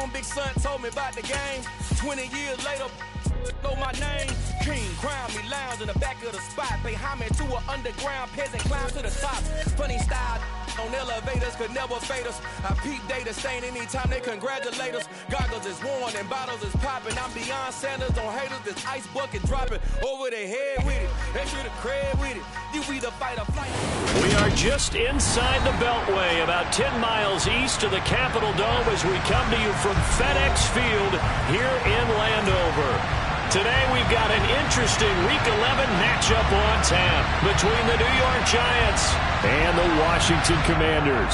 when Big Son told me about the game. 20 years later, know my name. King, crown me, lounge in the back of the spot. Pay homage to an underground peasant, climb to the top. Funny style on elevators could never fade us. I peep data stain anytime they congratulate us. Goggles is worn and bottles is popping. I'm beyond Sanders on haters. This ice bucket dropping over their head with it. They should have cred with it. You either fight or flight. We are just inside the Beltway, about 10 miles east of the Capitol Dome as we come to you from FedEx Field here in Landover. Today we've got an interesting Week 11 matchup on tap between the New York Giants and the Washington Commanders.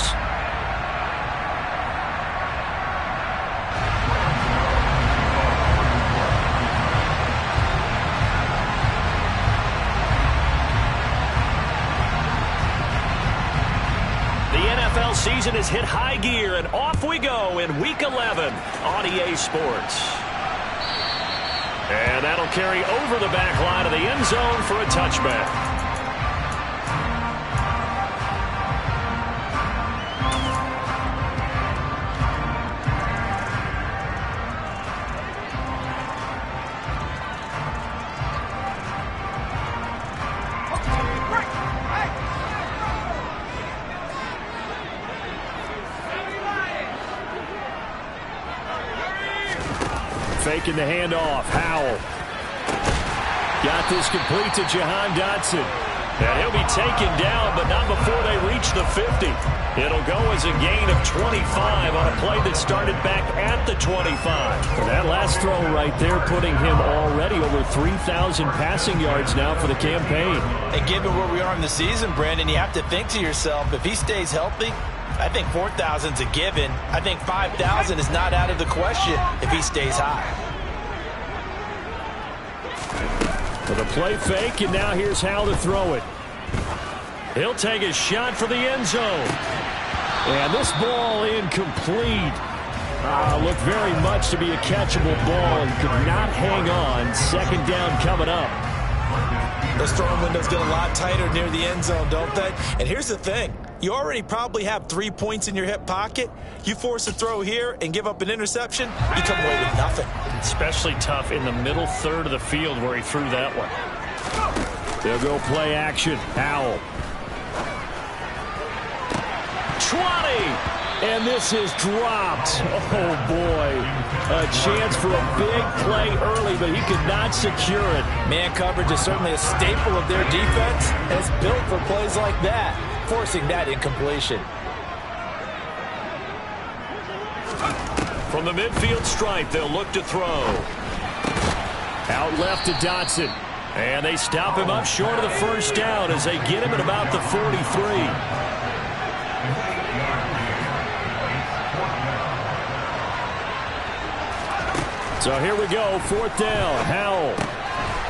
The NFL season has hit high gear, and off we go in Week 11 on EA Sports. And that'll carry over the back line of the end zone for a touchback. Faking the handoff. Howell. Got this complete to Jahan Dotson. And he'll be taken down, but not before they reach the 50. It'll go as a gain of 25 on a play that started back at the 25. And that last throw right there putting him already over 3,000 passing yards now for the campaign. And given where we are in the season, Brandon, you have to think to yourself, if he stays healthy, I think 4,000's a given. I think 5,000 is not out of the question if he stays high. With a play fake, and now here's Howell to throw it. He'll take a shot for the end zone. And this ball incomplete. Looked very much to be a catchable ball and could not hang on. Second down coming up. Those throwing windows get a lot tighter near the end zone, don't they? And here's the thing. You already probably have 3 points in your hip pocket. You force a throw here and give up an interception, you come away with nothing. Especially tough in the middle third of the field where he threw that one. They'll go play action. Howell. 20! And this is dropped. Oh, boy. A chance for a big play early, but he could not secure it. Man coverage is certainly a staple of their defense, and it's built for plays like that, forcing that incompletion. From the midfield stripe, they'll look to throw. Out left to Dotson. And they stop him up short of the first down as they get him at about the 43. So here we go, fourth down, Howell.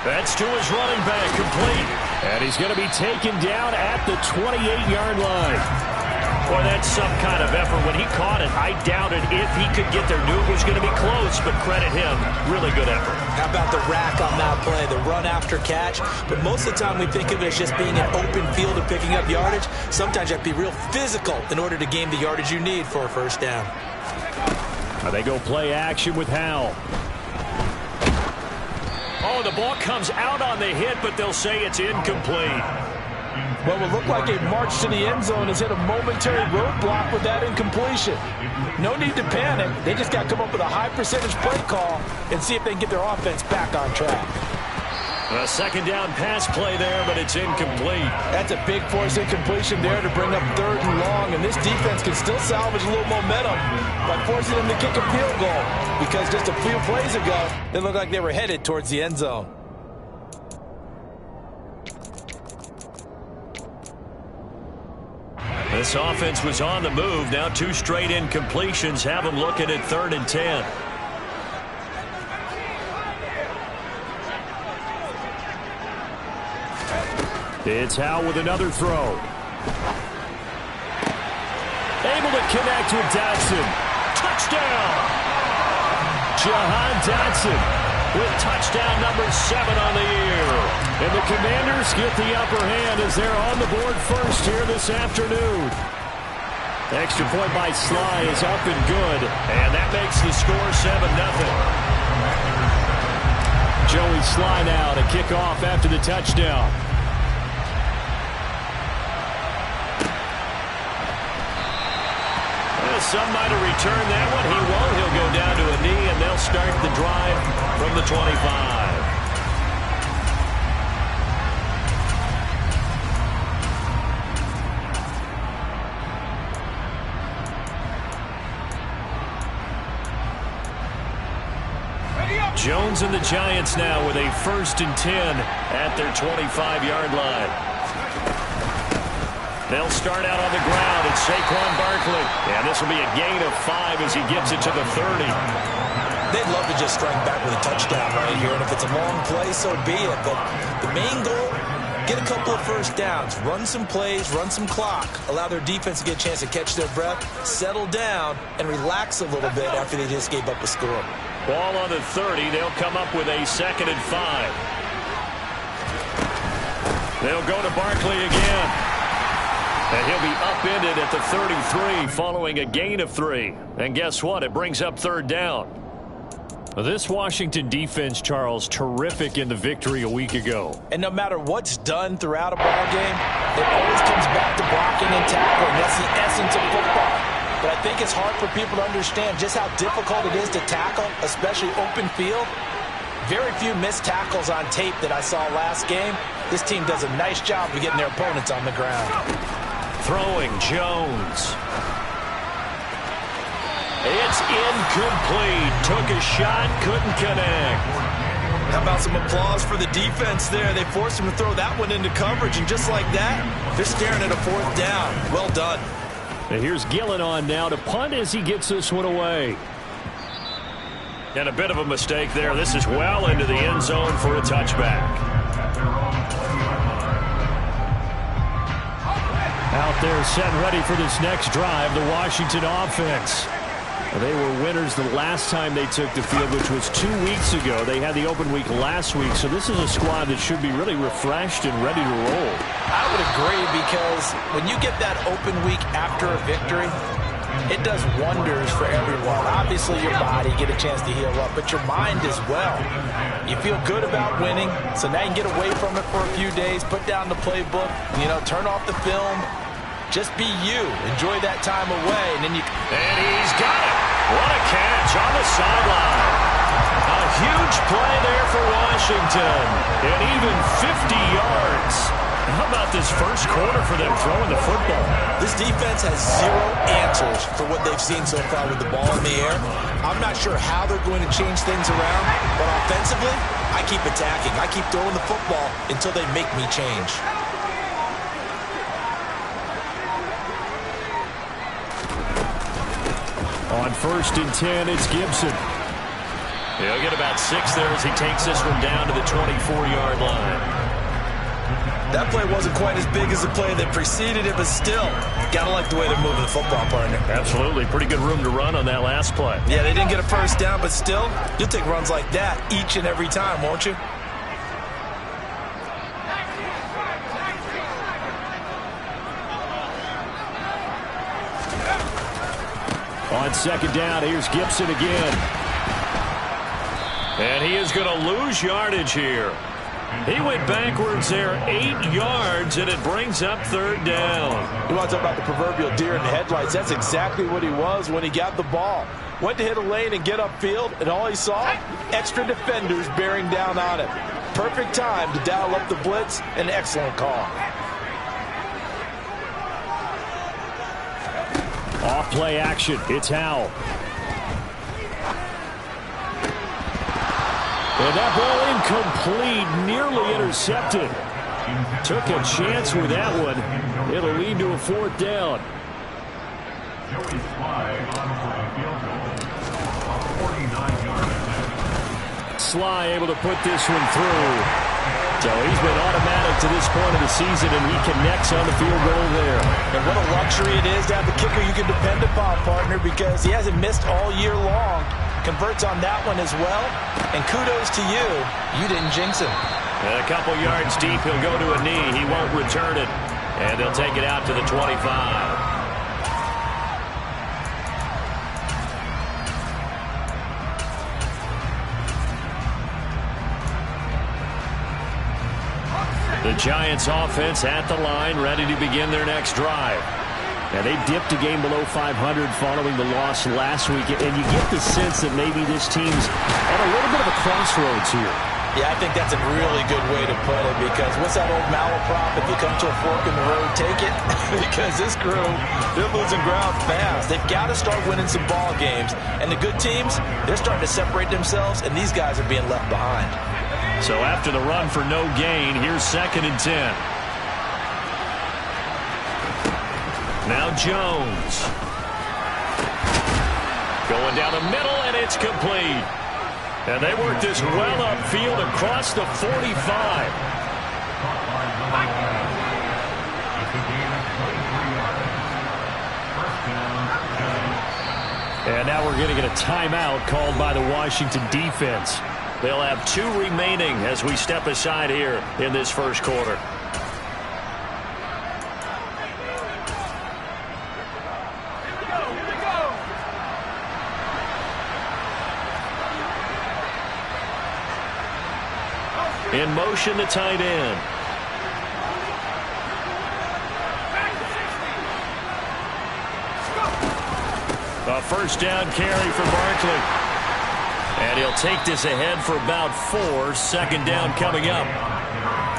That's to his running back, complete. And he's going to be taken down at the 28-yard line. Boy, that's some kind of effort. When he caught it, I doubted if he could get there. Knew it was going to be close, but credit him. Really good effort. How about the rack on that play, the run after catch? But most of the time we think of it as just being an open field and picking up yardage. Sometimes you have to be real physical in order to gain the yardage you need for a first down. They go play action with Howell. Oh, the ball comes out on the hit, but they'll say it's incomplete. Well, it looked like a march to the end zone has hit a momentary roadblock with that incompletion. No need to panic. They just got to come up with a high percentage play call and see if they can get their offense back on track. A second down pass play there, but it's incomplete. That's a big force incompletion there to bring up third and long, and this defense can still salvage a little momentum by forcing them to kick a field goal, because just a few plays ago, they looked like they were headed towards the end zone. This offense was on the move. Now 2 straight incompletions have them looking at 3rd and 10. It's Howell with another throw. Able to connect with Dotson. Touchdown! Jahan Dotson with touchdown number 7 on the year. And the Commanders get the upper hand as they're on the board first here this afternoon. Extra point by Sly is up and good. And that makes the score 7-0. Joey Sly now to kick off after the touchdown. Some might have returned that one. He won't. He'll go down to a knee, and they'll start the drive from the 25. Jones and the Giants now with a 1st and 10 at their 25-yard line. They'll start out on the ground. It's Saquon Barkley. And this will be a gain of 5 as he gets it to the 30. They'd love to just strike back with a touchdown right here. And if it's a long play, so be it. But the main goal, get a couple of first downs. Run some plays, run some clock. Allow their defense to get a chance to catch their breath, settle down, and relax a little bit after they just gave up a score. Ball on the 30. They'll come up with a 2nd and 5. They'll go to Barkley again. And he'll be upended at the 33 following a gain of 3. And guess what? It brings up 3rd down. This Washington defense, Charles, terrific in the victory a week ago. And no matter what's done throughout a ball game, it always comes back to blocking and tackling. That's the essence of football. But I think it's hard for people to understand just how difficult it is to tackle, especially open field. Very few missed tackles on tape that I saw last game. This team does a nice job of getting their opponents on the ground. Throwing Jones. It's incomplete. Took a shot, couldn't connect. How about some applause for the defense there? They forced him to throw that one into coverage, and just like that, they're staring at a 4th down. Well done. And here's Gillen on now to punt as he gets this one away. And a bit of a mistake there. This is well into the end zone for a touchback. Out there set ready for this next drive, the Washington offense. They were winners the last time they took the field, which was 2 weeks ago. They had the open week last week, so this is a squad that should be really refreshed and ready to roll. I would agree, because when you get that open week after a victory, it does wonders for everyone. Obviously, your body get a chance to heal up, but your mind as well. You feel good about winning, so now you can get away from it for a few days, put down the playbook, turn off the film. Just be you. Enjoy that time away, and then you... And he's got it. What a catch on the sideline. A huge play there for Washington. And even 50 yards. How about this first quarter for them throwing the football? This defense has zero answers for what they've seen so far with the ball in the air. I'm not sure how they're going to change things around, but offensively, I keep attacking. I keep throwing the football until they make me change. On 1st and 10, it's Gibson. He'll get about 6 there as he takes this one down to the 24-yard line. That play wasn't quite as big as the play that preceded it, but still, gotta like the way they're moving the football, partner. Absolutely. Pretty good room to run on that last play. Yeah, they didn't get a first down, but still, you'll take runs like that each and every time, won't you? On 2nd down, here's Gibson again. And he is going to lose yardage here. He went backwards there 8 yards, and it brings up 3rd down. You want to talk about the proverbial deer in the headlights? That's exactly what he was when he got the ball. Went to hit a lane and get upfield, and all he saw, extra defenders bearing down on it. Perfect time to dial up the blitz. An excellent call. Off-play action. It's Howell. And that ball incomplete, nearly intercepted. Took a chance with that one. It'll lead to a 4th down. Sly able to put this one through. So he's been automatic to this point of the season, and he connects on the field goal there. And what a luxury it is to have the kicker you can depend upon, partner, because he hasn't missed all year long. Converts on that one as well. And kudos to you. You didn't jinx him. And a couple yards deep, he'll go to a knee. He won't return it. And they'll take it out to the 25. Giants offense at the line, ready to begin their next drive. Now, they dipped a game below 500 following the loss last week, and you get the sense that maybe this team's at a little bit of a crossroads here. Yeah, I think that's a really good way to put it, because what's that old malaprop? If you come to a fork in the road, take it. Because this crew, they're losing ground fast. They've got to start winning some ball games. And the good teams, they're starting to separate themselves, and these guys are being left behind. So after the run for no gain, here's 2nd and 10. Now Jones. Going down the middle, and it's complete. And they work this well upfield across the 45. And now we're going to get a timeout called by the Washington defense. They'll have 2 remaining as we step aside here in this first quarter. In motion, the tight end. A first down carry for Barkley. And he'll take this ahead for about 4. 2nd down coming up.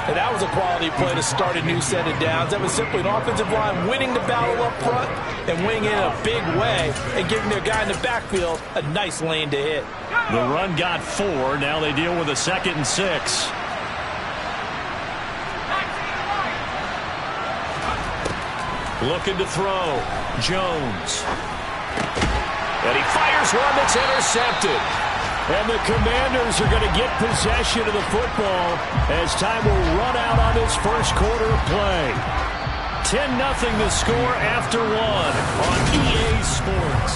And that was a quality play to start a new set of downs. That was simply an offensive line winning the battle up front and winning it in a big way and giving their guy in the backfield a nice lane to hit. The run got 4. Now they deal with a 2nd and 6. Looking to throw. Jones. And he fires one that's intercepted. And the Commanders are going to get possession of the football as time will run out on this first quarter of play. 10-0 the score after 1 on EA Sports.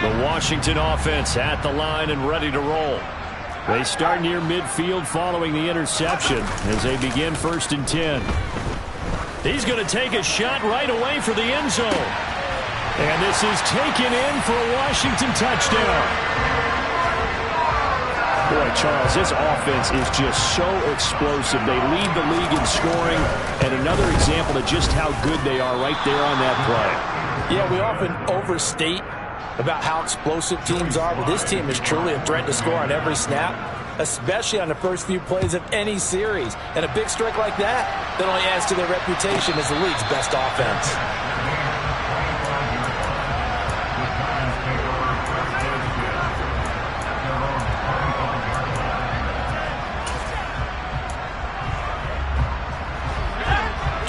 The Washington offense at the line and ready to roll. They start near midfield following the interception as they begin 1st and 10. He's going to take a shot right away for the end zone. And this is taken in for a Washington touchdown. Boy, Charles, this offense is just so explosive. They lead the league in scoring, and another example of just how good they are right there on that play. Yeah, we often overstate about how explosive teams are, but this team is truly a threat to score on every snap, especially on the first few plays of any series. And a big strike like that only adds to their reputation as the league's best offense.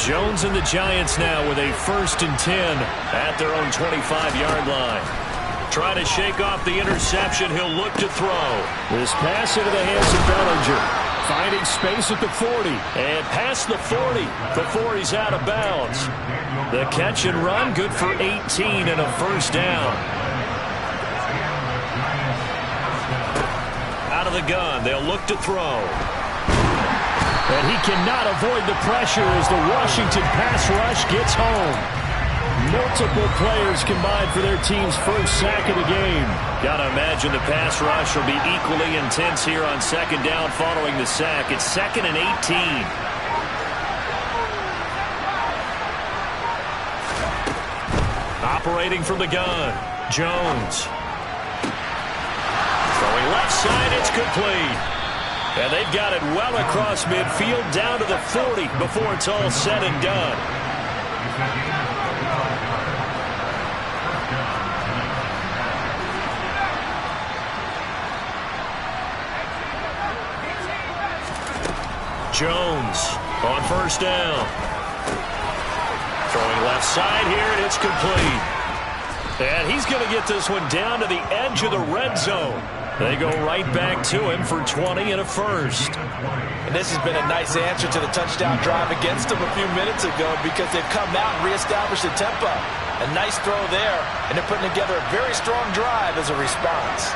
Jones and the Giants now with a 1st and 10 at their own 25-yard line. Trying to shake off the interception. He'll look to throw. This pass into the hands of Bellinger. Finding space at the 40. And past the 40 before he's out of bounds. The catch and run good for 18 and a first down. Out of the gun. They'll look to throw. And he cannot avoid the pressure as the Washington pass rush gets home. Multiple players combined for their team's first sack of the game. Gotta imagine the pass rush will be equally intense here on 2nd down following the sack. It's 2nd and 18. Operating from the gun, Jones. Throwing left side, it's complete. And they've got it well across midfield down to the 40 before it's all said and done. Jones on 1st down. Throwing left side here, and it's complete. And he's going to get this one down to the edge of the red zone. They go right back to him for 20 and a first. And this has been a nice answer to the touchdown drive against them a few minutes ago because they've come out and reestablished the tempo. A nice throw there, and they're putting together a very strong drive as a response.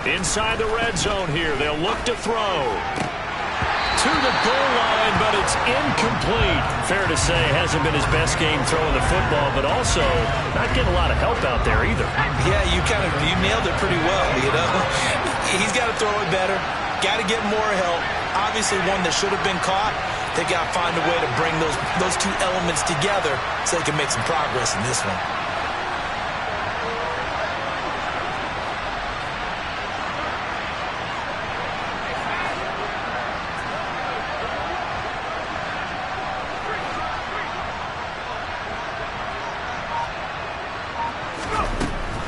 Inside the red zone here, they'll look to throw. to the goal line, but it's incomplete. Fair to say, hasn't been his best game throwing the football, but also not getting a lot of help out there either. Yeah, you nailed it pretty well, you know. He's got to throw it better. Got to get more help. Obviously, one that should have been caught. They got to find a way to bring those two elements together so they can make some progress in this one.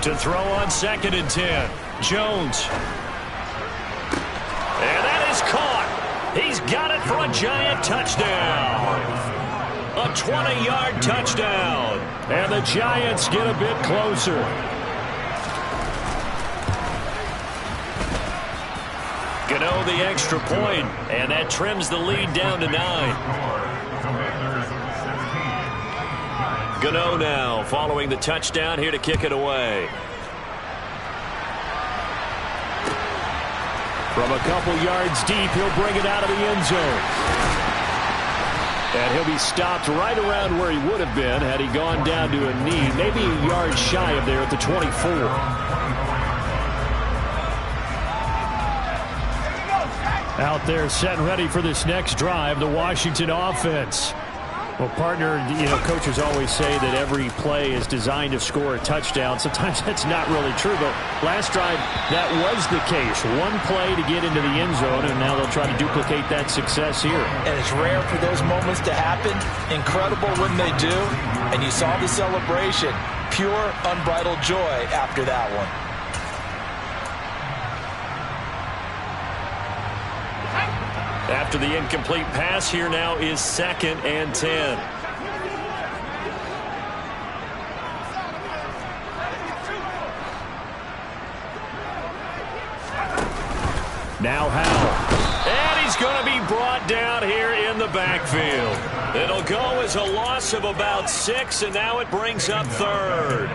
To throw on 2nd and 10. Jones. And that is caught. He's got it for a giant touchdown. A 20-yard touchdown. And the Giants get a bit closer. Gano the extra point, and that trims the lead down to 9. Gano now following the touchdown here to kick it away. From a couple yards deep, he'll bring it out of the end zone. And he'll be stopped right around where he would have been had he gone down to a knee, maybe a yard shy of there at the 24. Out there set and ready for this next drive, the Washington offense. Well, partner, coaches always say that every play is designed to score a touchdown. Sometimes that's not really true, but last drive, that was the case. One play to get into the end zone, and now they'll try to duplicate that success here. And it's rare for those moments to happen. Incredible when they do. And you saw the celebration. Pure, unbridled joy after that one. After the incomplete pass, here now is 2nd and 10. Now Howell. And he's going to be brought down here in the backfield. It'll go as a loss of about 6, and now it brings up 3rd.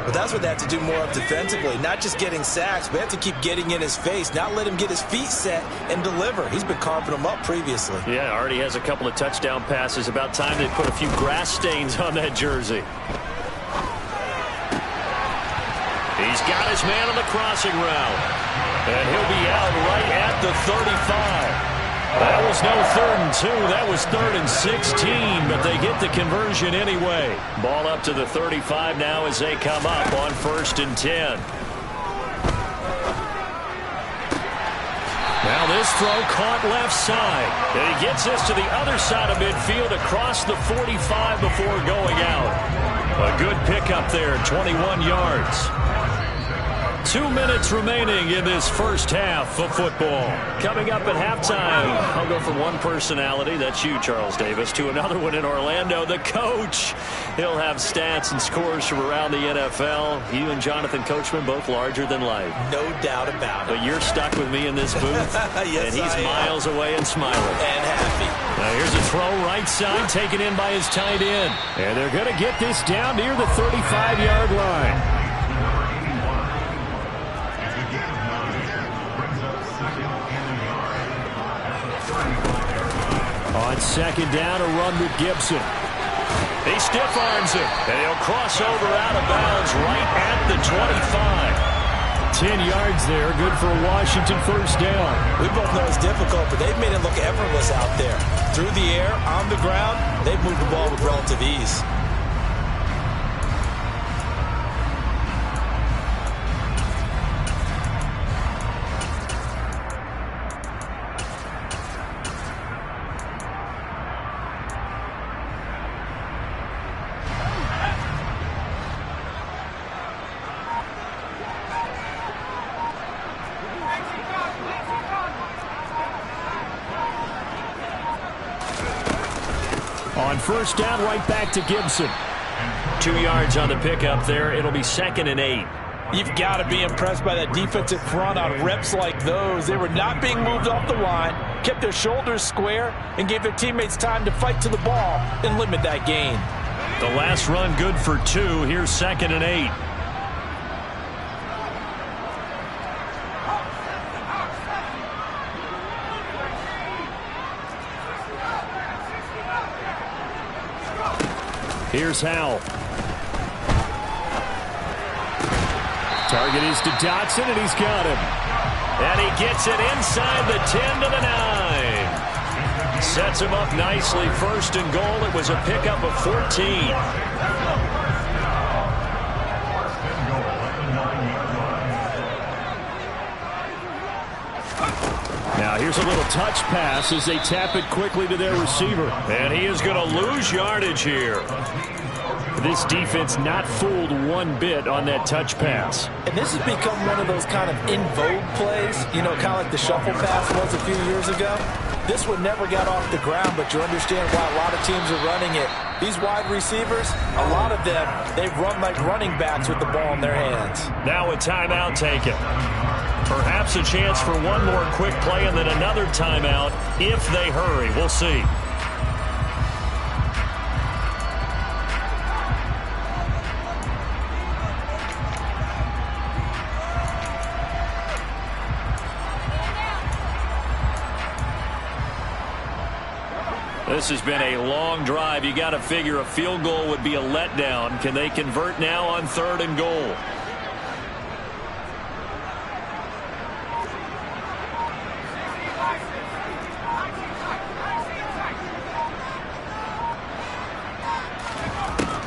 But that's what they have to do more of defensively. Not just getting sacks, but they have to keep getting in his face. Not let him get his feet set and deliver. He's been carving them up previously. Yeah, already has a couple of touchdown passes. About time they put a few grass stains on that jersey. He's got his man on the crossing route. And he'll be out right at the 35. That was no 3rd and 2. That was 3rd and 16, but they get the conversion anyway. Ball up to the 35 now as they come up on 1st and 10. Now this throw caught left side. And he gets this to the other side of midfield across the 45 before going out. A good pickup there, 21 yards. 2 minutes remaining in this first half of football. Coming up at halftime, I'll go from one personality, that's you, Charles Davis, to another one in Orlando, the coach. He'll have stats and scores from around the NFL. You and Jonathan Coachman, both larger than life. No doubt about it. But you're stuck with me in this booth, yes, and he's miles away and smiling. And happy. Now here's a throw right side, taken in by his tight end. And they're going to get this down near the 35-yard line. On 2nd down, a run with Gibson. He stiff arms it, and he'll cross over out of bounds right at the 25. 10 yards there, good for a Washington 1st down. We both know it's difficult, but they've made it look effortless out there. Through the air, on the ground, they've moved the ball with relative ease. On 1st down, right back to Gibson. 2 yards on the pickup there. It'll be 2nd and 8. You've got to be impressed by that defensive front on reps like those. They were not being moved off the line, kept their shoulders square, and gave their teammates time to fight to the ball and limit that gain. The last run good for 2. Here's 2nd and 8. Here's Howell. Target is to Dotson, and he's got him. And he gets it inside the 10 to the 9. Sets him up nicely. First and goal. It was a pickup of 14. Now here's a little touch pass as they tap it quickly to their receiver. And he is going to lose yardage here. This defense not fooled one bit on that touch pass. And this has become one of those kind of in vogue plays, you know, kind of like the shuffle pass was a few years ago. This one never got off the ground, but you understand why a lot of teams are running it. These wide receivers, a lot of them, they run like running backs with the ball in their hands. Now a timeout taken. Perhaps a chance for one more quick play and then another timeout if they hurry. We'll see. This has been a long drive. You got to figure a field goal would be a letdown. Can they convert now on 3rd and goal?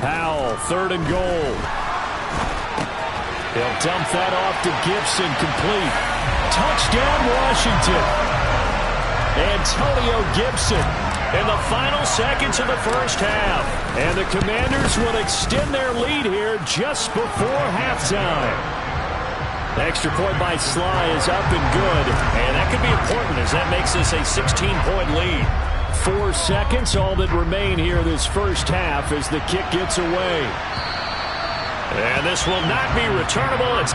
Howell, 3rd and goal. He'll dump that off to Gibson, complete. Touchdown, Washington. Antonio Gibson in the final seconds of the first half. And the Commanders will extend their lead here just before halftime. The extra point by Sly is up and good. And that could be important as that makes this a 16-point lead. 4 seconds, all that remain here this first half as the kick gets away. And this will not be returnable. It's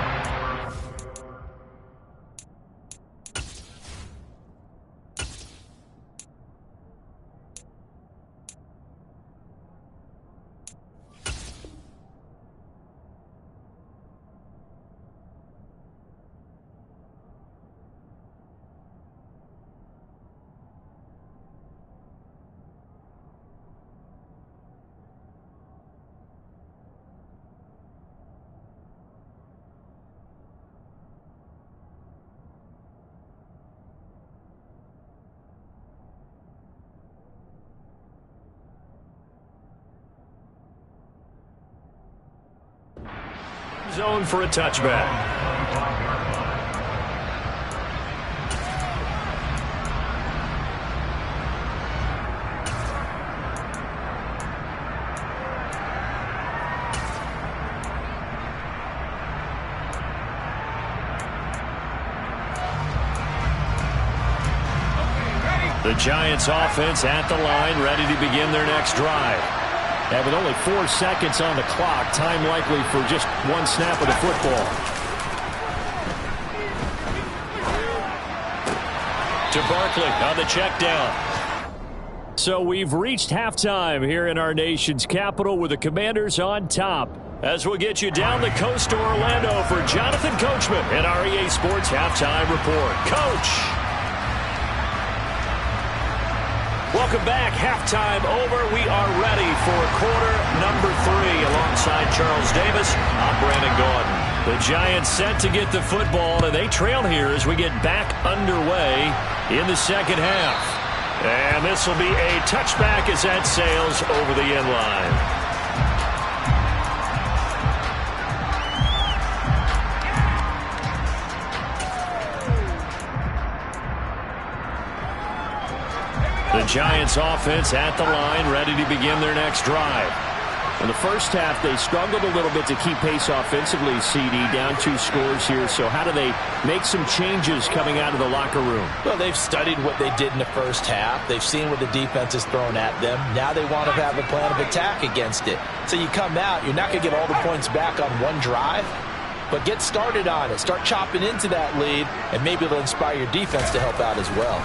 zone for a touchback. The Giants offense at the line, ready to begin their next drive. And with only 4 seconds on the clock, time likely for just one snap of the football. To Barkley on the check down. So we've reached halftime here in our nation's capital with the Commanders on top. As we'll get you down the coast to Orlando for Jonathan Coachman and our EA Sports Halftime Report. Coach! Welcome back. Halftime over. We are ready for quarter number 3 alongside Charles Davis. I'm Brandon Gaudin. The Giants set to get the football, and they trail here as we get back underway in the second half. And this will be a touchback as that sails over the end line. The Giants offense at the line, ready to begin their next drive. In the first half, they struggled a little bit to keep pace offensively, CD, down 2 scores here. So how do they make some changes coming out of the locker room? Well, they've studied what they did in the first half. They've seen what the defense has thrown at them. Now they want to have a plan of attack against it. So you come out, you're not going to get all the points back on one drive, but get started on it. Start chopping into that lead, and maybe it'll inspire your defense to help out as well.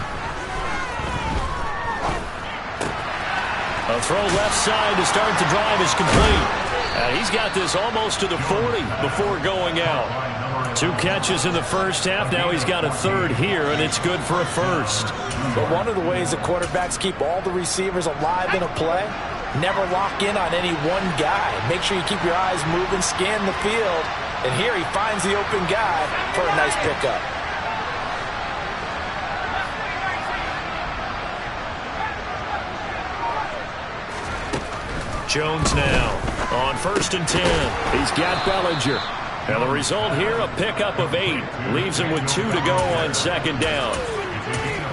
A throw left side to start the drive is complete. And he's got this almost to the 40 before going out. 2 catches in the first half. Now he's got a 3rd here, and it's good for a 1st. But one of the ways the quarterbacks keep all the receivers alive in a play Never lock in on any one guy. Make sure you keep your eyes moving, scan the field. And here he finds the open guy for a nice pickup. Jones now on 1st and 10. He's got Bellinger. And the result here, a pickup of 8. Leaves him with 2 to go on 2nd down.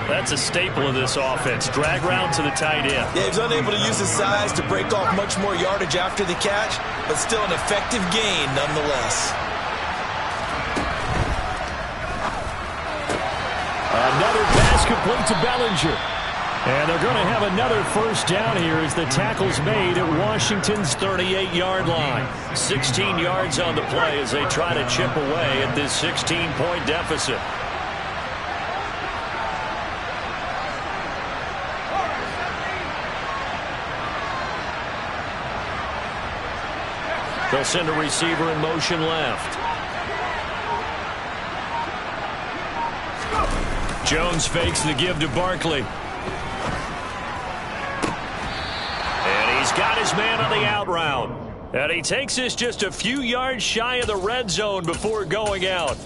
That's a staple of this offense. Drag route to the tight end. Yeah, he's unable to use his size to break off much more yardage after the catch, but still an effective gain nonetheless. Another pass complete to Bellinger. And they're going to have another 1st down here as the tackle's made at Washington's 38-yard line. 16 yards on the play as they try to chip away at this 16-point deficit. They'll send a receiver in motion left. Jones fakes the give to Barkley. And he's got his man on the out route. And he takes this just a few yards shy of the red zone before going out.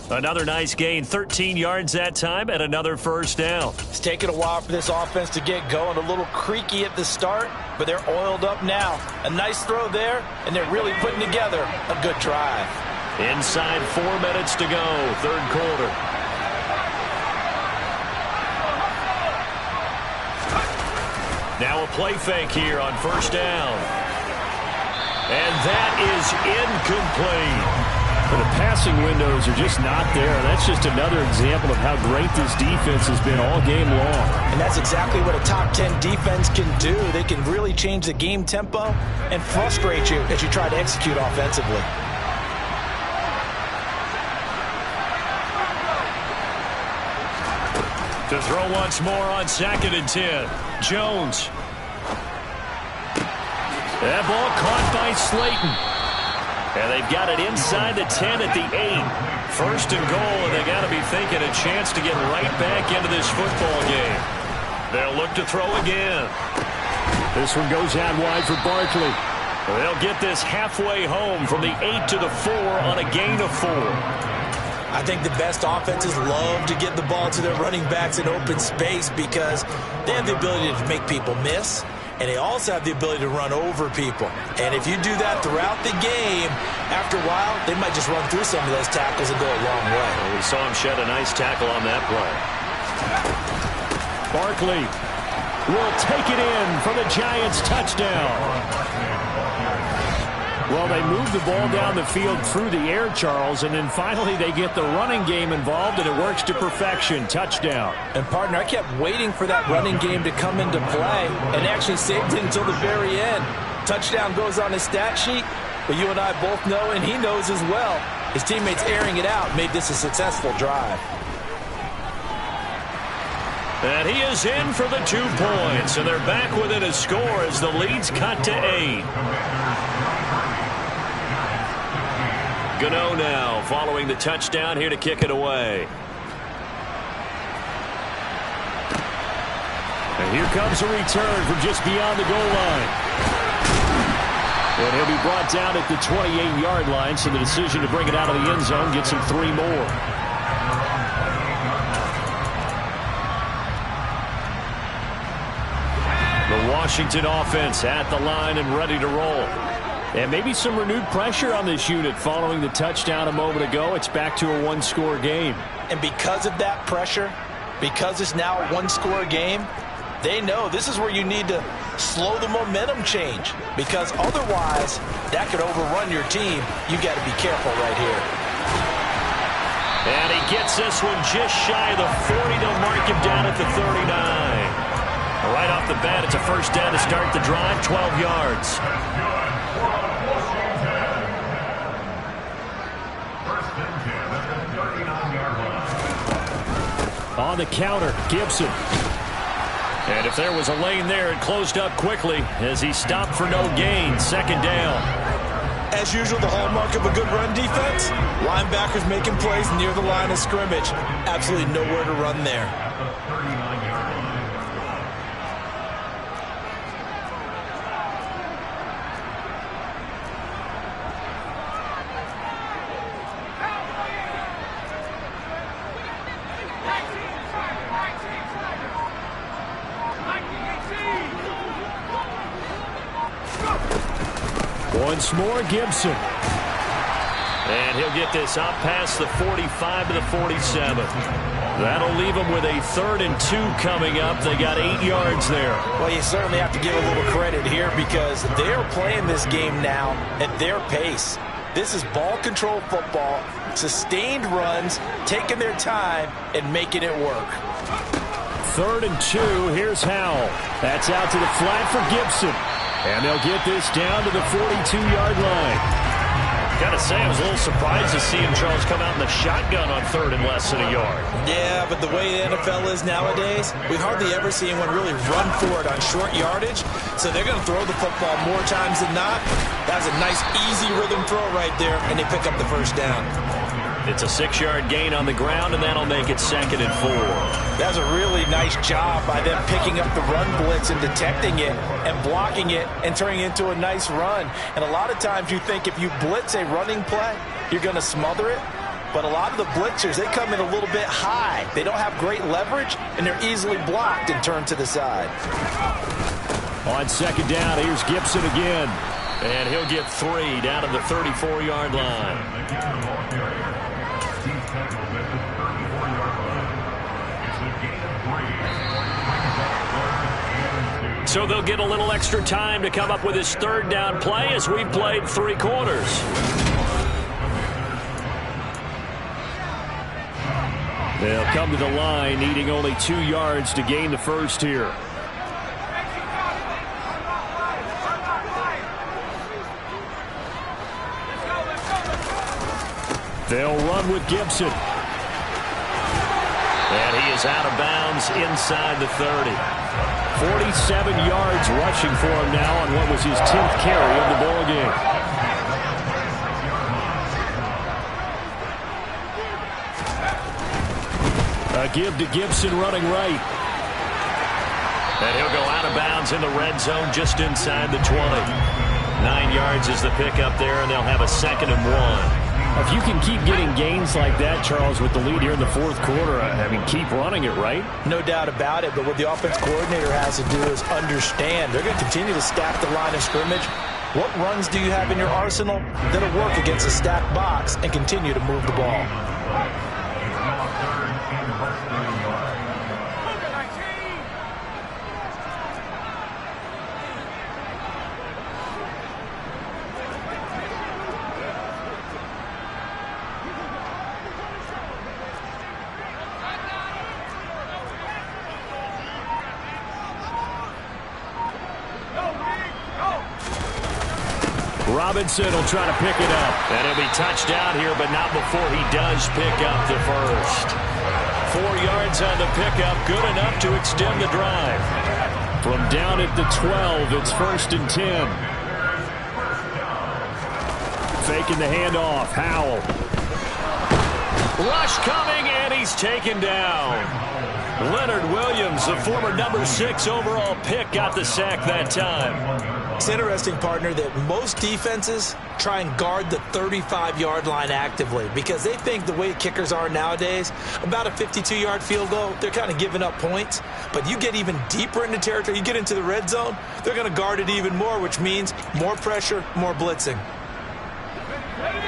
Another nice gain, 13 yards that time, and another 1st down. It's taken a while for this offense to get going. A little creaky at the start, but they're oiled up now. A nice throw there, and they're really putting together a good drive. Inside 4 minutes to go, 3rd quarter. Now a play fake here on 1st down. And that is incomplete. Well, the passing windows are just not there. That's just another example of how great this defense has been all game long. And that's exactly what a top 10 defense can do. They can really change the game tempo and frustrate you as you try to execute offensively. To throw once more on 2nd and 10. Jones. That ball caught by Slayton. And they've got it inside the 10 at the 8. 1st and goal, and they got to be thinking a chance to get right back into this football game. They'll look to throw again. This one goes out wide for Barkley. They'll get this halfway home from the 8 to the 4 on a gain of 4. I think the best offenses love to get the ball to their running backs in open space because they have the ability to make people miss. And they also have the ability to run over people. And if you do that throughout the game, after a while, they might just run through some of those tackles and go a long way. Well, we saw him shed a nice tackle on that play. Barkley will take it in for the Giants touchdown. Well, they move the ball down the field through the air, Charles, and then finally they get the running game involved, and it works to perfection. Touchdown. And, partner, I kept waiting for that running game to come into play and actually saved it until the very end. Touchdown goes on his stat sheet, but you and I both know, and he knows as well, his teammates airing it out made this a successful drive. And he is in for the 2 points, and they're back within a score as the lead's cut to 8. Gano now following the touchdown here to kick it away. And here comes a return from just beyond the goal line. And he'll be brought down at the 28-yard line, so the decision to bring it out of the end zone gets him 3 more. The Washington offense at the line and ready to roll. And maybe some renewed pressure on this unit following the touchdown a moment ago. It's back to a 1-score game. And because of that pressure, because it's now a 1-score game, they know this is where you need to slow the momentum change. Because otherwise, that could overrun your team. You got to be careful right here. And he gets this one just shy of the 40. They'll mark him down at the 39. Right off the bat, it's a 1st down to start the drive, 12 yards. On the counter, Gibson. And if there was a lane there, it closed up quickly as he stopped for no gain. 2nd down. As usual, the hallmark of a good run defense, linebackers making plays near the line of scrimmage. Absolutely nowhere to run there. Once more, Gibson. And he'll get this up past the 45 to the 47. That'll leave them with a 3rd and 2 coming up. They got 8 yards there. Well, you certainly have to give a little credit here because they're playing this game now at their pace. This is ball control football, sustained runs, taking their time, and making it work. 3rd and 2. Here's Howell. That's out to the flat for Gibson. And they'll get this down to the 42-yard line. Got to say, I was a little surprised to see him, Charles, come out in the shotgun on 3rd and less than a yard. Yeah, but the way the NFL is nowadays, we hardly ever see anyone really run for it on short yardage. So they're going to throw the football more times than not. That's a nice, easy rhythm throw right there, and they pick up the first down. It's a 6-yard gain on the ground, and that'll make it 2nd and 4. That's a really nice job by them picking up the run blitz and detecting it and blocking it and turning it into a nice run. And a lot of times you think if you blitz a running play, you're going to smother it. But a lot of the blitzers, they come in a little bit high. They don't have great leverage, and they're easily blocked and turned to the side. On 2nd down, here's Gibson again. And he'll get 3 down to the 34-yard line. So they'll get a little extra time to come up with his 3rd down play as we've played 3 quarters. They'll come to the line, needing only 2 yards to gain the first here. They'll run with Gibson. And he is out of bounds inside the 30. 47 yards rushing for him now on what was his 10th carry of the ball game. A give to Gibson running right. And he'll go out of bounds in the red zone just inside the 20. 9 yards is the pickup there, and they'll have a 2nd and 1. If you can keep getting gains like that, Charles, with the lead here in the 4th quarter, I mean, keep running it, right? No doubt about it, but what the offense coordinator has to do is understand. They're going to continue to stack the line of scrimmage. What runs do you have in your arsenal that'll work against a stacked box and continue to move the ball? Robinson will try to pick it up. And he'll be touched down here, but not before he does pick up the first. 4 yards on the pickup, good enough to extend the drive. From down at the 12, it's 1st and 10. Faking the handoff, Howell. Rush coming, and he's taken down. Leonard Williams, the former number 6 overall pick, got the sack that time. It's interesting, partner, that most defenses try and guard the 35-yard line actively because they think the way kickers are nowadays, about a 52-yard field goal, they're kind of giving up points. But you get even deeper into territory, you get into the red zone, they're going to guard it even more, which means more pressure, more blitzing.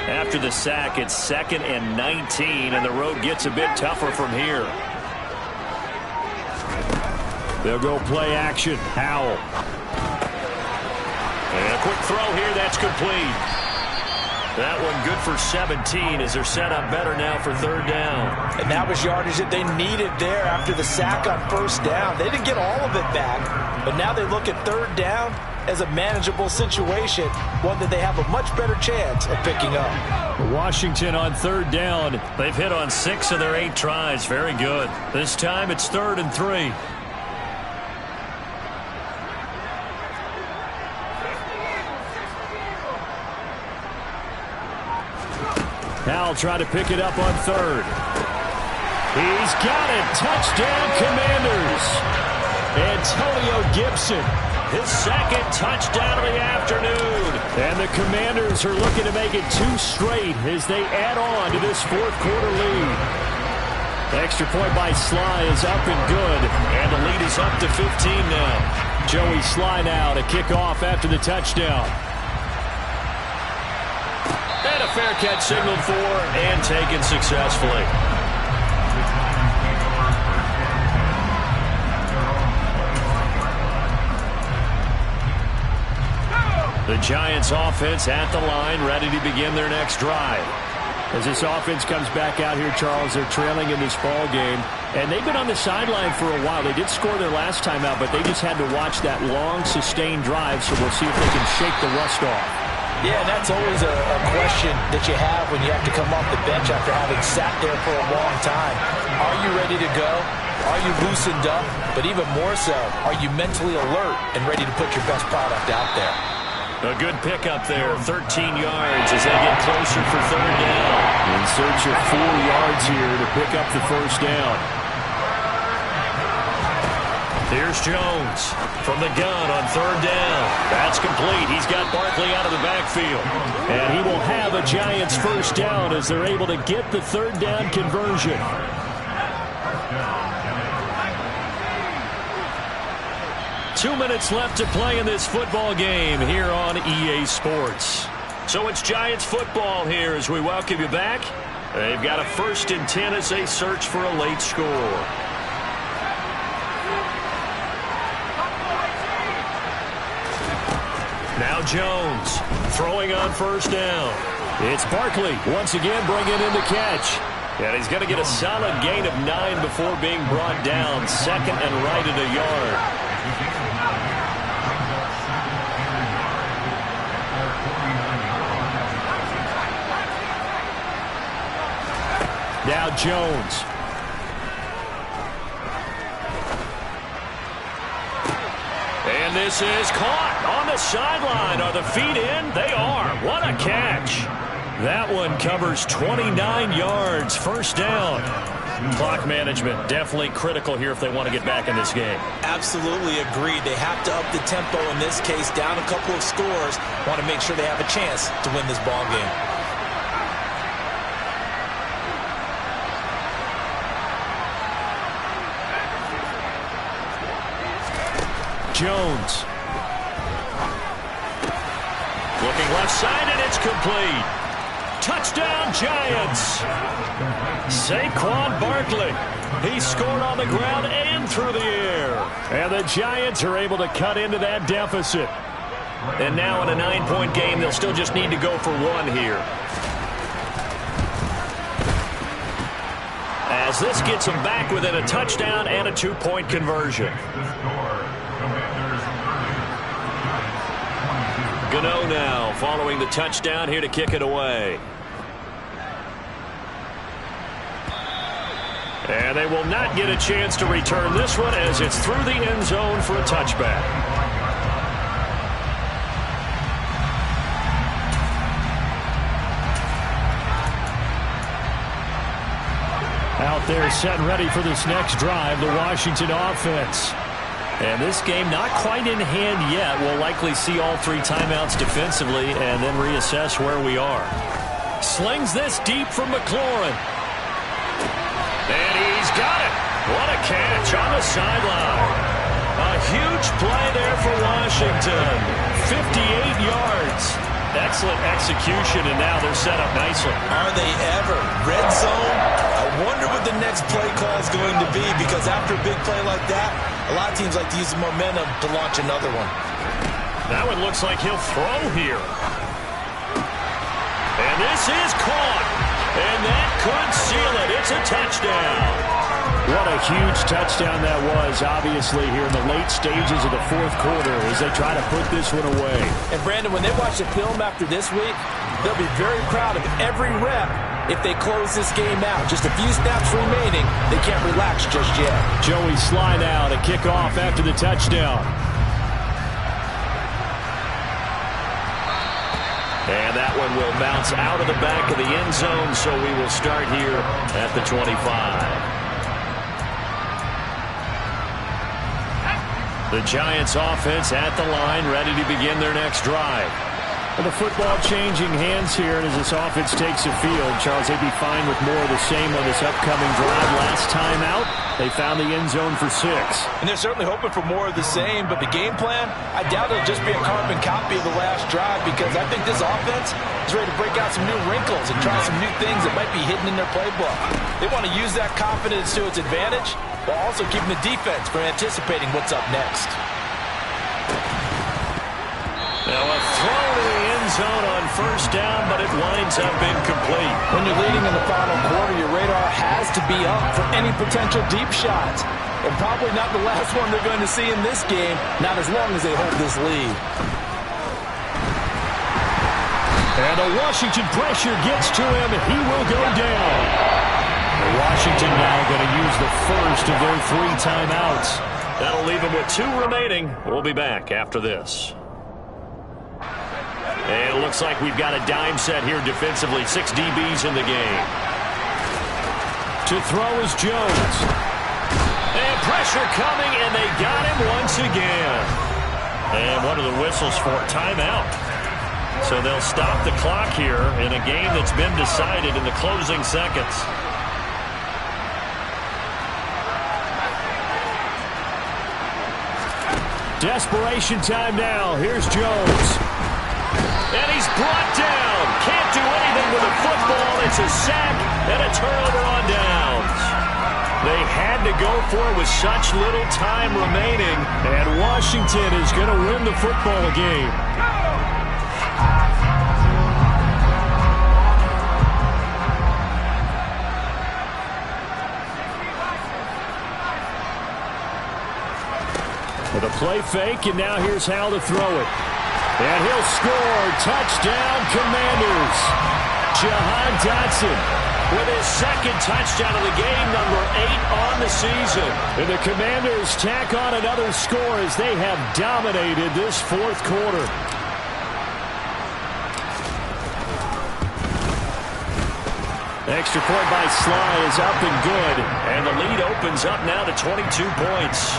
After the sack, it's 2nd and 19, and the road gets a bit tougher from here. They'll go play action. Howell. And a quick throw here, that's complete. That one good for 17 as they're set up better now for 3rd down. And that was yardage that they needed there after the sack on 1st down. They didn't get all of it back, but now they look at 3rd down as a manageable situation, one that they have a much better chance of picking up. Washington on 3rd down. They've hit on 6 of their 8 tries. Very good. This time it's 3rd and 3. Howell trying to pick it up on 3rd. He's got it. Touchdown, Commanders. Antonio Gibson. His 2nd touchdown of the afternoon. And the Commanders are looking to make it 2 straight as they add on to this 4th quarter lead. The extra point by Sly is up and good. And the lead is up to 15 now. Joey Sly now to kick off after the touchdown. fair catch signaled for and taken successfully. The Giants offense at the line, ready to begin their next drive. As this offense comes back out here, Charles, they're trailing in this ball game. And they've been on the sideline for a while. They did score their last time out, but they just had to watch that long, sustained drive, so we'll see if they can shake the rust off. Yeah, and that's always a question that you have when you have to come off the bench after having sat there for a long time. Are you ready to go? Are you loosened up? But even more so, are you mentally alert and ready to put your best product out there? A good pickup there, 13 yards as they get closer for third down. In search of 4 yards here to pick up the first down. Here's Jones from the gun on third down. That's complete. He's got Barkley out of the backfield. And he will have a Giants first down as they're able to get the third down conversion. 2 minutes left to play in this football game here on EA Sports. So it's Giants football here as we welcome you back. They've got a 1st and 10 as they search for a late score. Now Jones throwing on first down. It's Barkley once again bringing in the catch. And he's going to get a solid gain of 9 before being brought down. 2nd and right at a yard. Now Jones. And this is caught on the sideline. Are the feet in? They are. What a catch. That one covers 29 yards. First down. Clock management definitely critical here if they want to get back in this game. Absolutely agreed. They have to up the tempo in this case, down a couple of scores. Want to make sure they have a chance to win this ball game. Jones. Looking left side, and it's complete. Touchdown, Giants. Saquon Barkley. He scored on the ground and through the air. And the Giants are able to cut into that deficit. And now in a 9-point game, they'll still just need to go for 1 here. As this gets them back within a touchdown and a 2-point conversion. Gano now following the touchdown here to kick it away. And they will not get a chance to return this one as it's through the end zone for a touchback. Out there set and ready for this next drive, the Washington offense. And this game not quite in hand yet. We'll likely see all 3 timeouts defensively and then reassess where we are. Slings this deep from McLaurin. And he's got it. What a catch on the sideline. A huge play there for Washington. 58 yards. Excellent execution, and now they're set up nicely. Are they ever? Red zone? I wonder what the next play call is going to be, because after a big play like that, a lot of teams like to use the momentum to launch another one. That one looks like he'll throw here. And this is caught. And that could seal it. It's a touchdown. What a huge touchdown that was, obviously, here in the late stages of the 4th quarter as they try to put this one away. And, Brandon, when they watch the film after this week, they'll be very proud of every rep if they close this game out. Just a few snaps remaining. They can't relax just yet. Joey Sly now to kick off after the touchdown. And that one will bounce out of the back of the end zone, so we will start here at the 25. The Giants offense at the line, ready to begin their next drive. The football changing hands here as this offense takes the field. Charles, they'd be fine with more of the same on this upcoming drive. Last time out, they found the end zone for 6. And they're certainly hoping for more of the same, but the game plan, I doubt it'll just be a carbon copy of the last drive, because I think this offense is ready to break out some new wrinkles and try some new things that might be hidden in their playbook. They want to use that confidence to its advantage, while also keeping the defense from anticipating what's up next. Now a throw to the end zone on first down, but it winds up incomplete. When you're leading in the final quarter, your radar has to be up for any potential deep shots. And probably not the last one they're going to see in this game, not as long as they hold this lead. And the Washington pressure gets to him, and he will go down. Washington now going to use the first of their 3 timeouts. That'll leave them with 2 remaining. We'll be back after this. And it looks like we've got a dime set here defensively. 6 DBs in the game. To throw is Jones. And pressure coming, and they got him once again. And one of the whistles for timeout. So they'll stop the clock here in a game that's been decided in the closing seconds. Desperation time now. Here's Jones. And he's brought down. Can't do anything with the football. It's a sack and a turnover on downs. They had to go for it with such little time remaining. And Washington is going to win the football game. With a play fake, and now here's how to throw it. And he'll score. Touchdown, Commanders. Jahan Dotson with his second touchdown of the game, number 8 on the season. And the Commanders tack on another score as they have dominated this 4th quarter. Extra point by Sly is up and good. And the lead opens up now to 22 points.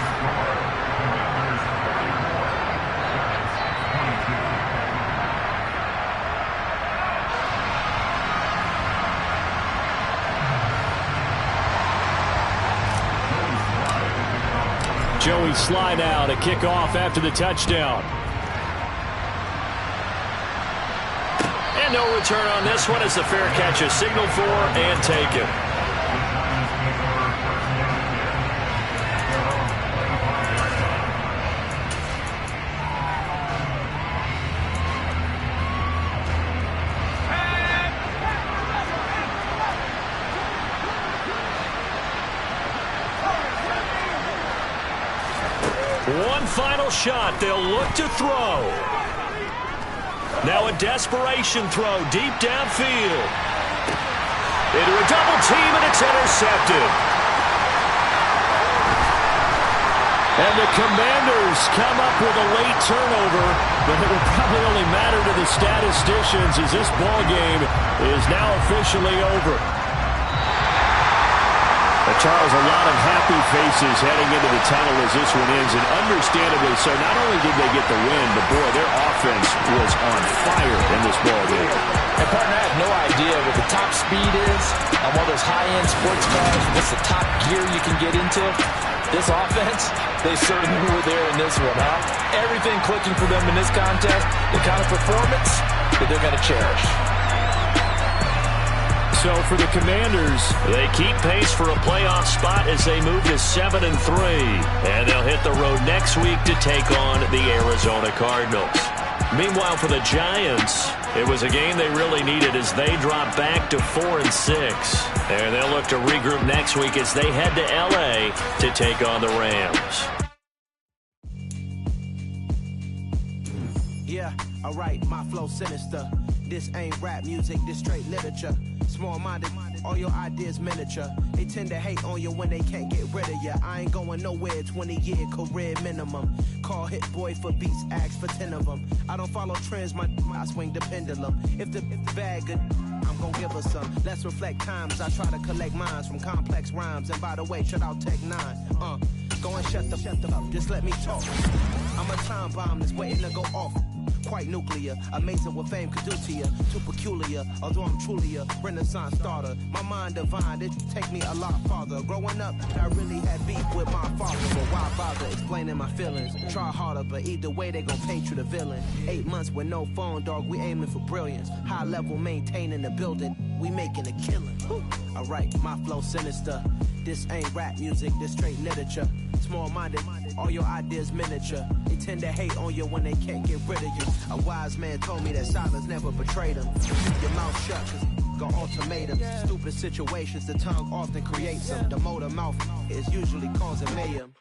Joey Sly now to kick off after the touchdown. And no return on this one as the fair catch is signaled for and taken. One final shot. They'll look to throw. Now a desperation throw deep downfield. Into a double team, and it's intercepted. And the Commanders come up with a late turnover, but it will probably only matter to the statisticians as this ball game is now officially over. Charles, a lot of happy faces heading into the tunnel as this one ends, and understandably so. Not only did they get the win, but boy, their offense was on fire in this ball game. And partner, I have no idea what the top speed is on one of those high-end sports cars. What's the top gear you can get into? This offense, they certainly were there in this one, huh? Everything clicking for them in this contest, the kind of performance that they're going to cherish. So for the Commanders, they keep pace for a playoff spot as they move to 7-3. And they'll hit the road next week to take on the Arizona Cardinals. Meanwhile, for the Giants, it was a game they really needed as they drop back to 4-6. And they'll look to regroup next week as they head to L.A. to take on the Rams. Yeah, alright, my flow sinister. This ain't rap music, this straight literature. Small-minded, all your ideas miniature. They tend to hate on you when they can't get rid of you. I ain't going nowhere, 20-year career minimum. Call Hit Boy for beats, ask for 10 of them. I don't follow trends, I swing the pendulum. If the bag good, I'm gonna give her some. Let's reflect times, I try to collect minds from complex rhymes. And by the way, shut out Tech 9. Go and shut the up, just let me talk. I'm a time bomb that's waiting to go off. quite nuclear. Amazing what fame could do to you. Too peculiar, although I'm truly a Renaissance starter. My mind divine, it take me a lot farther. Growing up, I really had beef with my father, but why bother explaining my feelings? Try harder, but either way they gon' paint you the villain. 8 months with no phone, dog, we aiming for brilliance. High level, maintaining the building, we making a killing. Alright, my flow sinister. This ain't rap music, this straight literature. Small-minded, all your ideas miniature. They tend to hate on you when they can't get rid of you. A wise man told me that silence never betrayed him. Keep your mouth shut, cause got ultimatums. Stupid situations, the tongue often creates them. The motor mouth is usually causing mayhem.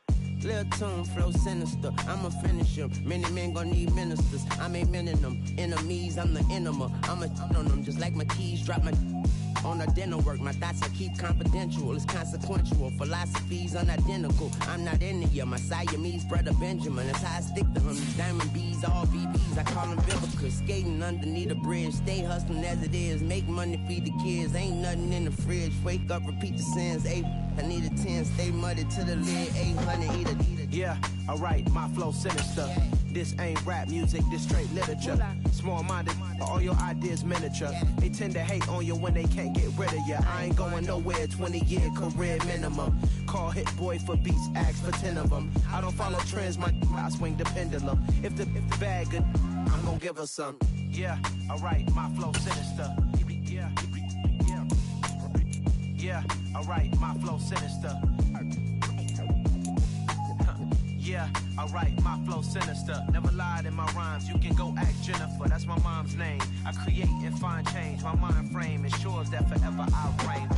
Lil' tune, flow sinister, I'ma finish him. Many men gon' need ministers, I'm aiming them. Enemies, I'm the enema, I'ma on them. Just like my keys, drop my on the dinner work. My thoughts I keep confidential, it's consequential. Philosophies unidentical, I'm not in it yet. My Siamese brother Benjamin, that's how I stick to him. These diamond bees, all BBs, I call them Vivica. Skating underneath a bridge, stay hustling as it is. Make money, feed the kids, ain't nothing in the fridge. Wake up, repeat the sins, I need a 10, stay muddy to the lid, 800, eat it. Yeah, alright, my flow sinister. This ain't rap music, this straight literature. Small-minded, all your ideas miniature. They tend to hate on you when they can't get rid of you. I ain't going nowhere, 20-year career minimum. Call Hit Boy for beats, ask for 10 of them. I don't follow trends, I swing the pendulum. If the bag good, I'm gonna give her some. Yeah, alright, my flow sinister. Yeah, alright, my flow sinister. Yeah, alright, my flow sinister. Never lied in my rhymes, you can go ask Jennifer, that's my mom's name. I create and find change, my mind frame ensures that forever I reign.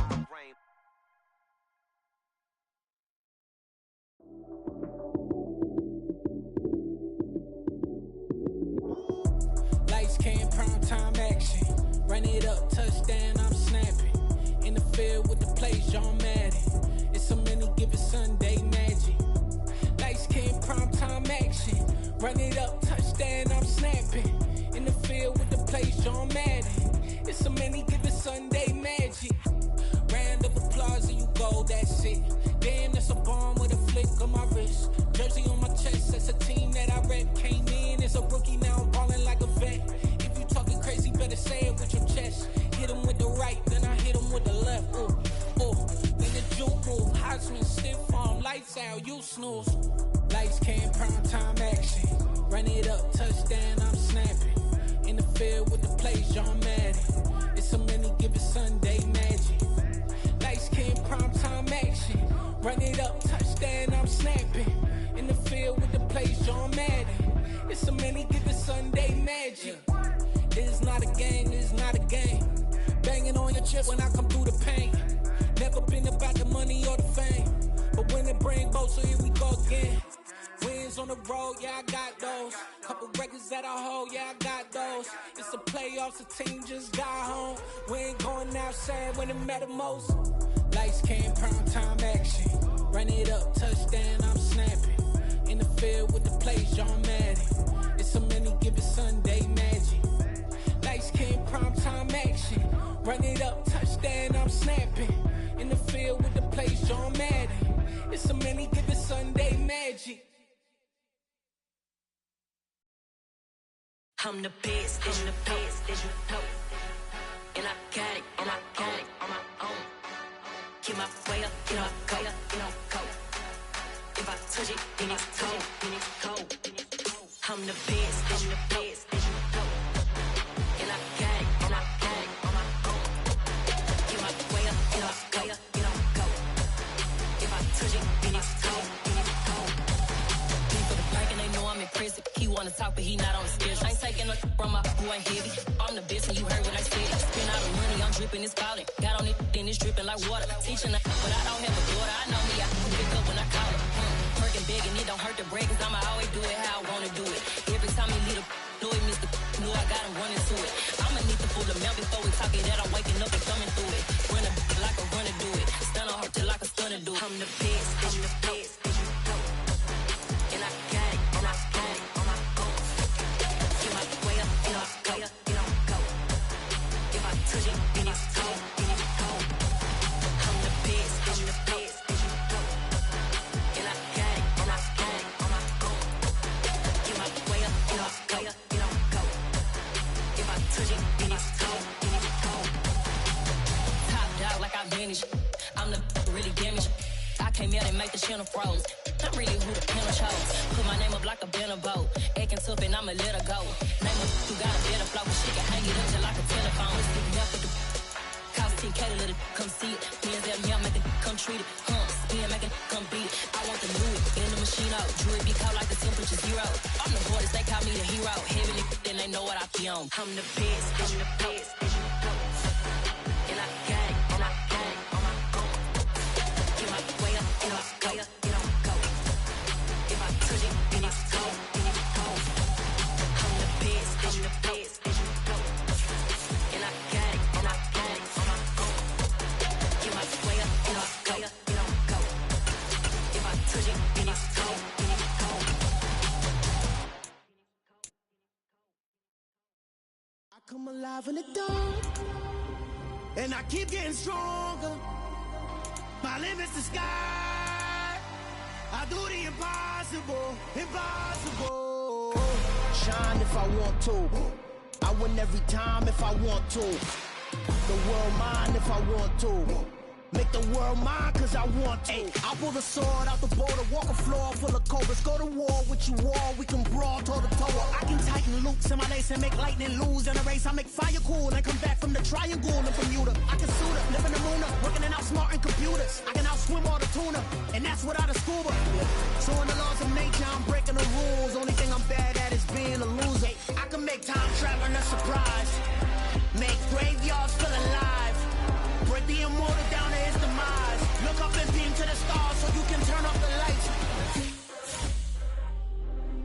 Lights came, prime time action. Run it up, touchdown, I'm snapping. In the field with the plays, John Madden. It's a many given Sunday magic. Lights came, prime time action. Run it up, touchdown, I'm snapping. In the field with the plays, John Madden. It's a many given Sunday magic. Round of applause and you go, that's it. Damn, that's a bomb with a flick on my wrist. Jersey on my chest, that's a team that I rep. Came in as a rookie, now I'm ballin' like a vet. If you talking crazy, better say it with your chest. Hit him with the right, then I hit him with the left. Then the juke move, Heisman stiff arm, lights out, you snooze. Lights came, prime time action. Run it up, touchdown, I'm snapping. In the field with the plays, John Madden. It's a many given Sunday magic. Lights came, prime time action. Run it up, touchdown, I'm snapping. In the field with the plays, John Madden. It's a many given Sunday magic. It is not a game, it is not a game. Banging on your chest when I come through the pain. Never been about the money or the fame. But when it bring both, so here we go again. Wins on the road, yeah, I got those. Couple records that I hold, yeah, I got those. It's the playoffs, the team just got home. We ain't going outside when it matter most. Lights came, prime time action. Run it up, touchdown, I'm snapping. In the field with the plays, John Madden. It's a many given Sunday magic. Lights came, prime time action. Run it up, touchdown, I'm snapping. In the field with the plays, John Madden. It's a many given Sunday magic. I'm the best, as you know. And I got it, on my own. Get my way up, get my go, go. If I touch it, then it's cold. I'm the best, as you know. And I got it, on my own. Get my way up, get my go. If I touch it, then it's cold. People the bank and they know I'm impressive. He wanna talk, but he not on the schedule. I ain't taking no from my boy heavy. I'm the best, and you heard what I said. Spend all the money, I'm dripping, it's falling. Got on it, then it's dripping like water. Teaching her, but I don't have a daughter. I know me, I can pick up when I call her. Working big, and it don't hurt to break, cause I'ma always do it how I wanna do it. Every time he lead a know it, Mr. Know I got him running to it. I'ma need to pull the mail before we talk it that I'm waking up and coming through it. Run a like a runner do it. Stun on her till like a stunner do it. I'm the best, as you know. And I got it, on my own. Get my way up, get my go. If I touch it, then it's cold. I'm the best, as you know. And I got it, on my own. Get my way up, get my go. pen froze. I'm really who the pen chose. Put my name up like a banner boat. Acting tough and I'ma let her go. Name up who got a better flow. She can hang it up just like a telephone. Cost 10K to let it come see it. Hands at me, I make it come treat it. Spin, make it come beat it. I want the new in the machine out. Jewelry be cold like the temperature 0. I'm the hardest, they call me the hero. Heavy then they know what I be on. I'm the best, I'm the best, and you go. And I got it, and I got it on my own. Get my way up, get my way up, get on go. If I touch it, then it's cold, then it's cold. I'm the best, I'm the best, and you go. And I got it, and I got it on my own. Get my way up, get my way up, get on go. If I touch it, then it's cold, then it's cold. I come alive in the dark, and I keep getting stronger. My limit's the sky. I do the impossible, impossible. Shine if I want to. I win every time if I want to. The world mine if I want to. Make the world mine cause I want to. I pull the sword out the border, walk a floor full of cobras. Go to war with you all, we can brawl toe to toe. I can tighten loops in my lace and make lightning lose in a race. I make fire cool and come back from the triangle in Bermuda. I can suit up, live in the moon up, working and outsmarting computers. I can outswim all the tuna, and that's without a scuba. So in the laws of nature, I'm breaking the rules. Only thing I'm bad at is being a loser. I can make time traveling a surprise. Make graveyards feel alive. Break the immortal down to his demise. Look up and beam to the stars so you can turn off the lights.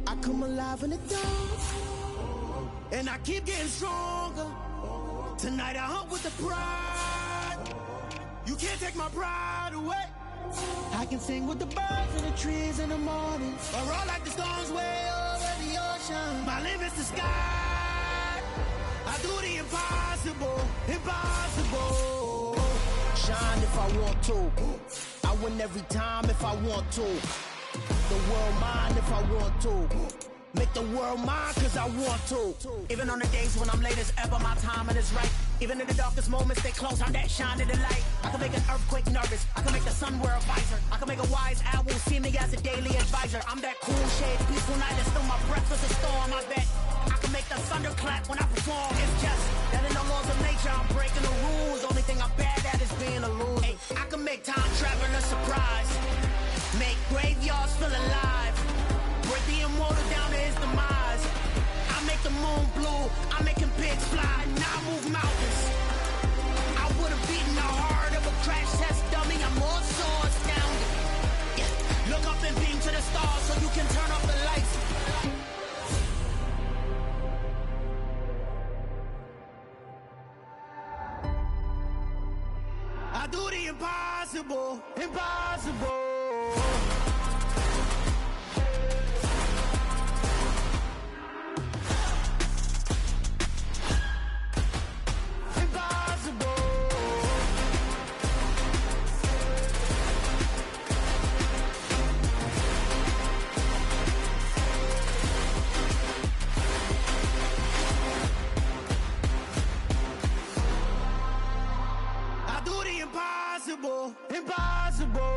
I come alive in the dark, and I keep getting stronger. Tonight I hunt with the pride. You can't take my pride away. I can sing with the birds and the trees in the morning, or roll like the storms way over the ocean. My limit's the sky. I do the impossible, impossible. Shine if I want to. I win every time if I want to. The world mine if I want to. Make the world mine cause I want to. Even on the days when I'm late as ever, my timing is right. Even in the darkest moments, stay close, I'm that shining the light. I can make an earthquake nervous, I can make the sun wear a visor. I can make a wise owl see me as a daily advisor. I'm that cool shade, peaceful night, and still my breath is a storm, I bet. I can make the thunder clap when I perform. It's just that in the laws of nature, I'm breaking the rules. Only thing I'm bad at is being a loser. Hey, I can make time travel a surprise. Make graveyards feel alive. Break the immortal down to his demise. I make the moon blue. I'm making pigs fly. Now I move mountains. I would have beaten the heart of a crash test dummy. I'm more so astounded. Yeah. Look up and beam to the stars so you can turn off the lights. I do the impossible, impossible. Impossible, impossible.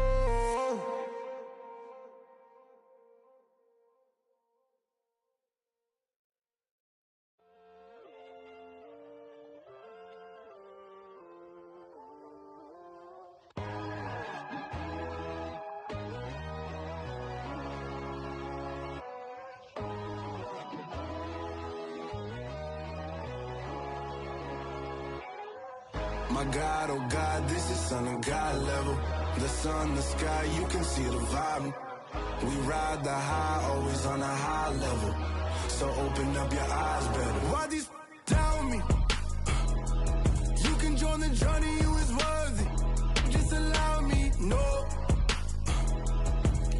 My God, oh God, this is Son of God level. The sun, the sky, you can see the vibe. We ride the high, always on a high level. So open up your eyes better. Why these tell me? You can join the journey, you is worthy. Just allow me, no.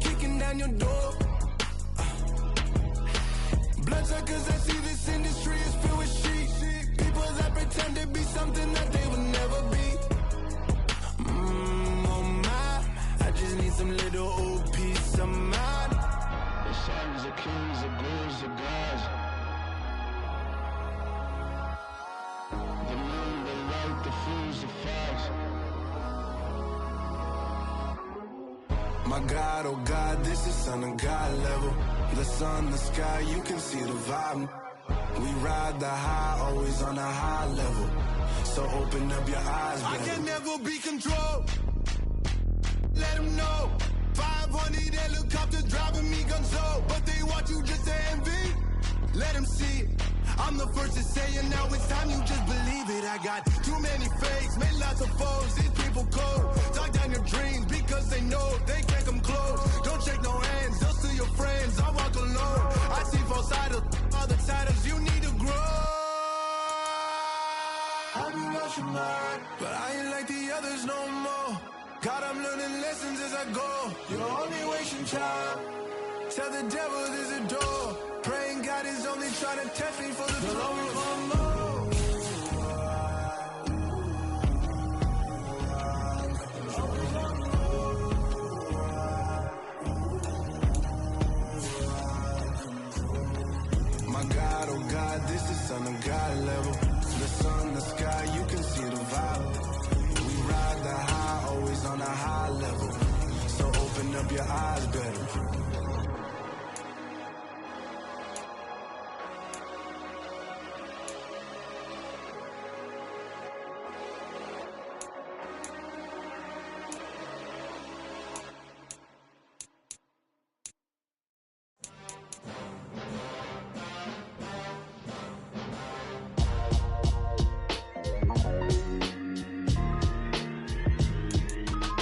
Kicking down your door. Bloodsuckers, I see this industry is filled with sheep. People that pretend to be something that they will never be. Oh my, I just need some little old peace of mind. The sons of kings, the ghouls, the gods. The moon, the light, the fools, the fogs. My God, oh God, this is son of God level. The sun, the sky, you can see the vibe. We ride the high, always on a high level. So open up your eyes, baby. I can never be controlled. Let them know. 500 helicopters driving me gonzo. But they want you just to envy. Let them see it. I'm the first to say it, now it's time you just believe it. I got too many fakes, made lots of foes. These people cold. Talk down your dreams because they know they can't come close. Don't shake no hands, they'll steal your friends. I walk alone. I see both sides, other titles, you need to grow. I've been rushing mine, but I ain't like the others no more. God, I'm learning lessons as I go. You're only wasting time. Tell the devil there's a door. Praying God is only trying to test me for the glory for more. My God, oh God, this is son of God level. The sun, the sky, you can see the vibe. We ride the high, always on a high level. So open up your eyes better.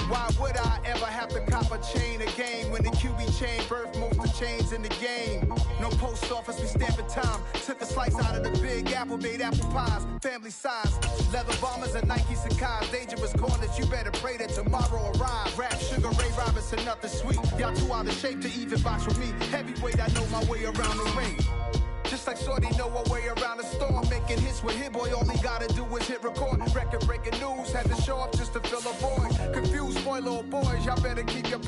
Why would I ever have to cop a chain again when the QB chain birthed most of chains in the game? No post office, we stamping time. Took a slice out of the big apple, made apple pies, family size. Leather bombers and Nike Sacai's. Dangerous corners, you better pray that tomorrow arrive. Rap, Sugar Ray Robinson, nothing sweet. Y'all too out of shape to even box with me. Heavyweight, I know my way around the ring. Just like Shorty know her way around the storm. Making hits with Hit Boy, all he gotta do is hit record. Record breaking news, had to show up just to fill a void. Confused, spoil little boys, y'all better keep your